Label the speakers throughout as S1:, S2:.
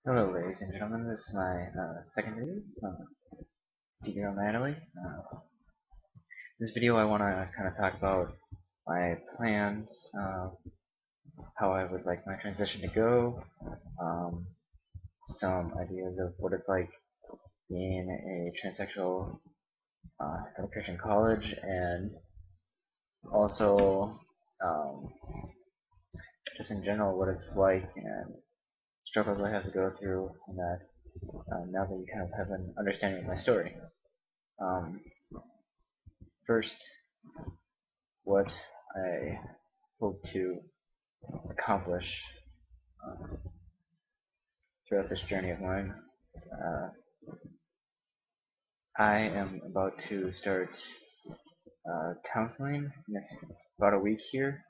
S1: Hello, ladies and gentlemen. This is my second video. Girl Natalie. This video, I want to kind of talk about my plans, how I would like my transition to go, um, some ideas of what it's like being a transsexual at a Christian college, and also um, just in general what it's like and struggles I have to go through, and that now that you kind of have an understanding of my story. Um, First, what I hope to accomplish uh, throughout this journey of mine. Uh, I am about to start counseling in about a week here.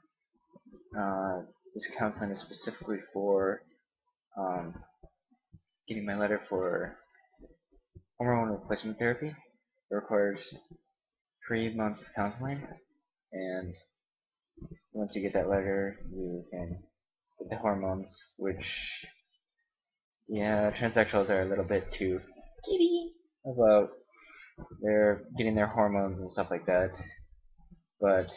S1: This counseling is specifically for um, getting my letter for hormone replacement therapy. It requires 3 months of counseling, and once you get that letter, you can get the hormones, which, yeah, transsexuals are a little bit too giddy about they're getting their hormones and stuff like that. But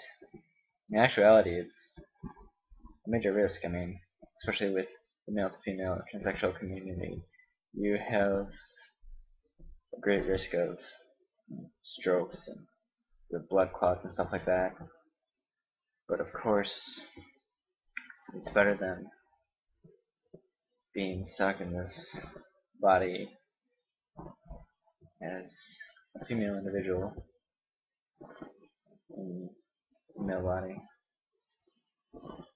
S1: in actuality, it's a major risk. I mean, especially with the male to female transsexual community, you have a great risk of strokes and the blood clots and stuff like that. But of course, it's better than being stuck in this body as a female individual in a male body.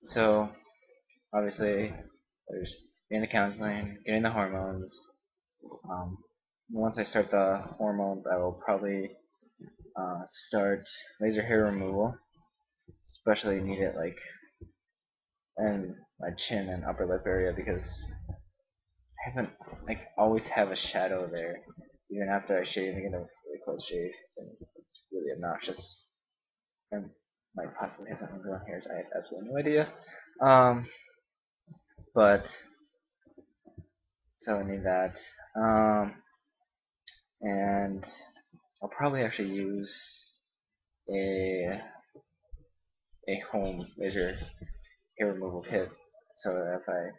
S1: So obviously, there's getting the counseling, getting the hormones. Um, Once I start the hormones, I will probably start laser hair removal. Especially need it like in my chin and upper lip area because I haven't like always have a shadow there even after I shave and get a really close shave. And it's really obnoxious. And might possibly have something going on here. So I have absolutely no idea. Um, but so I need that. And I'll probably actually use a home laser hair removal kit so that if I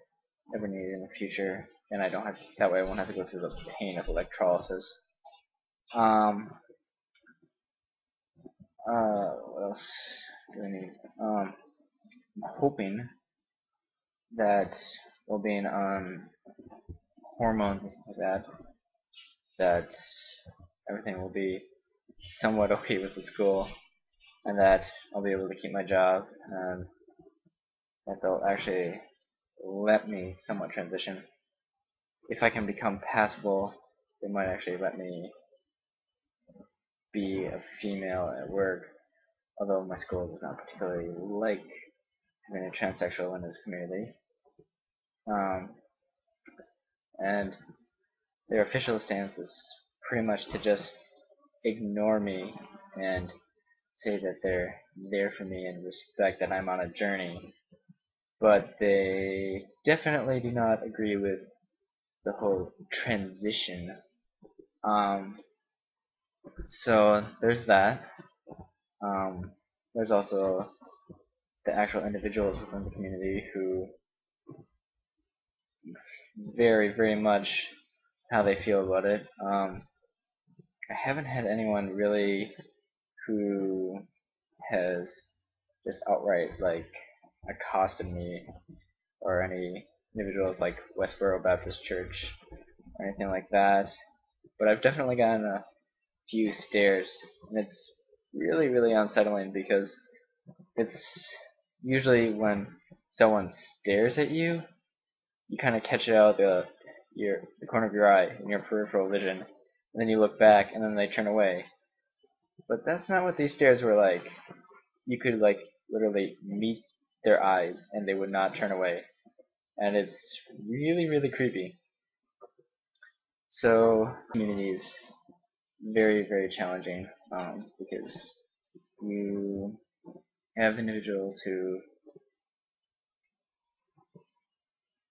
S1: ever need it in the future, and I don't have that way I won't have to go through the pain of electrolysis. Um, what else do I need? I'm hoping that while being on hormones and stuff like that, that everything will be somewhat okay with the school, and that I'll be able to keep my job, and that they'll actually let me somewhat transition. If I can become passable, they might actually let me be a female at work, although my school does not particularly like having a transsexual in this community. Um, and their official stance is pretty much to just ignore me and say that they're there for me and respect that I'm on a journey. But they definitely do not agree with the whole transition. Um, so there's that. Um, there's also the actual individuals within the community who very much how they feel about it. I haven't had anyone really who has just outright like accosted me or any individuals like Westboro Baptist Church or anything like that. But I've definitely gotten a few stares, and it's really unsettling because it's usually when someone stares at you, you kind of catch it out the corner of your eye in your peripheral vision, and then you look back, and then they turn away. But that's not what these stares were like. You could like literally meet their eyes, and they would not turn away, and it's really creepy. So community is very challenging because you have individuals who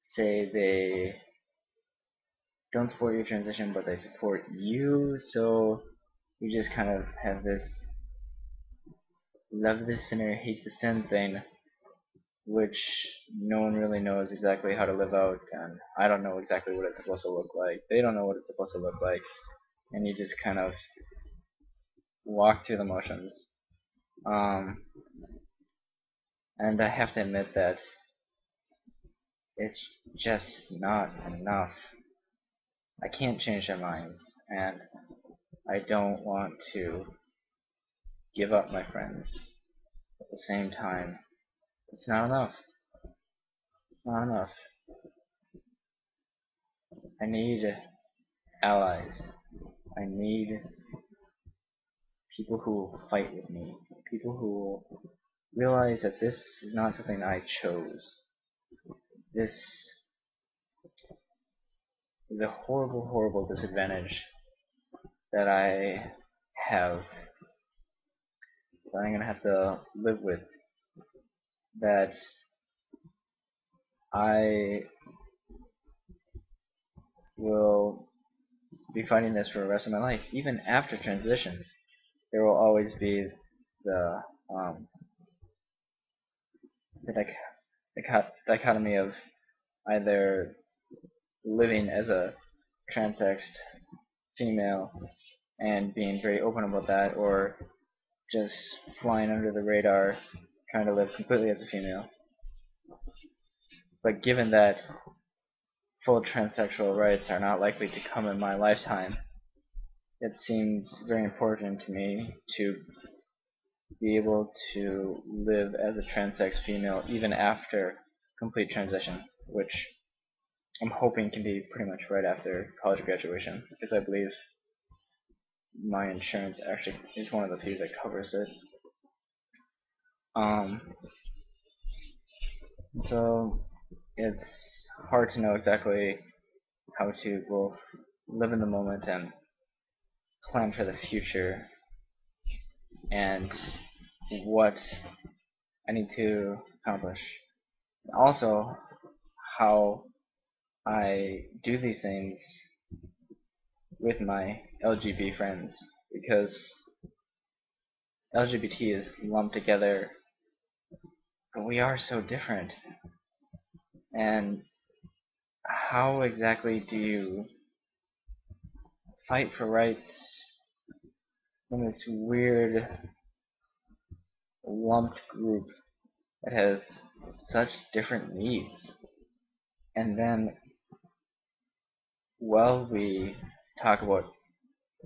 S1: say they don't support your transition, but they support you, so you just kind of have this love this sinner, hate the sin thing, which no one really knows exactly how to live out, and I don't know exactly what it's supposed to look like. They don't know what it's supposed to look like, and you just kind of walk through the motions. And I have to admit that it's just not enough. I can't change their minds, and I don't want to give up my friends. At the same time, it's not enough. It's not enough. I need allies. I need people who will fight with me. People who realize that this is not something I chose. This is a horrible, horrible disadvantage that I have, that I'm gonna have to live with. That I will be fighting this for the rest of my life. Even after transition, there will always be the dichotomy of either living as a transexed female and being very open about that, or just flying under the radar, trying to live completely as a female. But given that full transsexual rights are not likely to come in my lifetime, it seems very important to me to be able to live as a transsex female even after complete transition, which I'm hoping can be pretty much right after college graduation, because I believe my insurance actually is one of the few that covers it. So it's hard to know exactly how to both live in the moment and plan for the future, and what I need to accomplish. And also, how I do these things with my LGBT friends, because LGBT is lumped together, but we are so different. And how exactly do you fight for rights in this weird lumped group that has such different needs? And then, while we talk about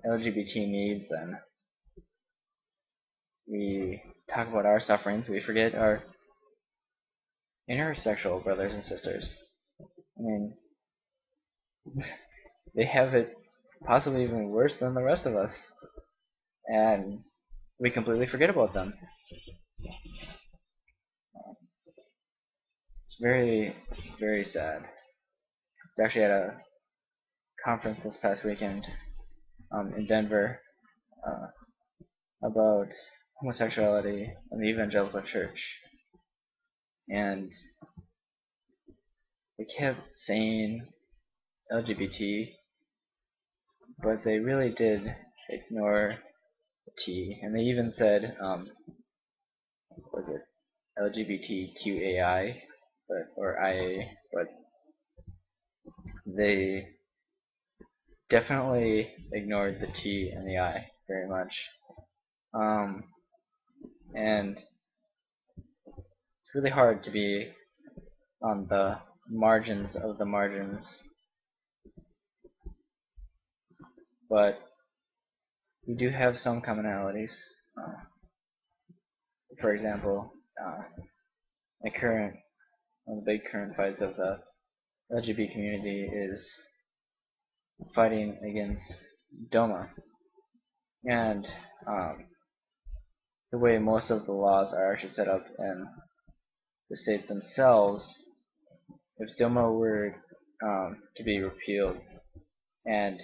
S1: LGBT needs and we talk about our sufferings, we forget our intersexual brothers and sisters. I mean, they have it possibly even worse than the rest of us, and we completely forget about them. It's very, very sad. It's actually at a conference this past weekend in Denver about homosexuality in the evangelical church, and they kept saying LGBT, but they really did ignore the T, and they even said, was it LGBTQAI, or IA, but they definitely ignored the T and the I very much. And it's really hard to be on the margins of the margins, but we do have some commonalities. For example, one of the big current fights of the LGBT community is fighting against DOMA, and the way most of the laws are actually set up in the states themselves, if DOMA were to be repealed and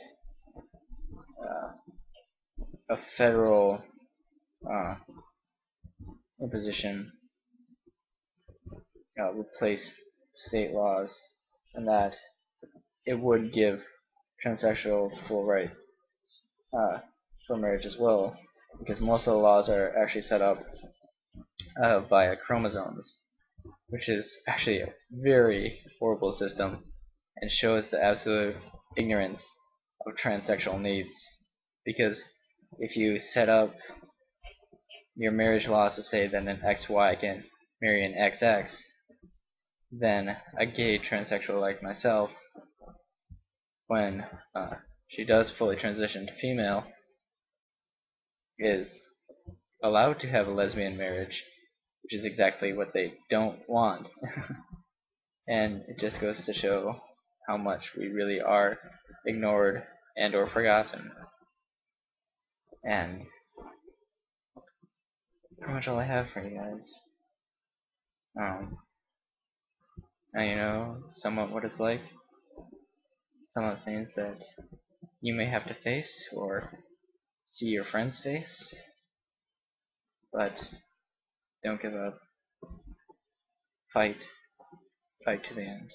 S1: a federal imposition replace state laws, and that it would give transsexuals full right for marriage as well, because most of the laws are actually set up via chromosomes, which is actually a very horrible system and shows the absolute ignorance of transsexual needs. Because if you set up your marriage laws to say that an XY can marry an XX, then a gay transsexual like myself, when she does fully transition to female, is allowed to have a lesbian marriage, which is exactly what they don't want. And it just goes to show how much we really are ignored and or forgotten. And pretty much all I have for you guys. Now you know somewhat what it's like, some of the things that you may have to face or see your friends face, but don't give up. Fight to the end.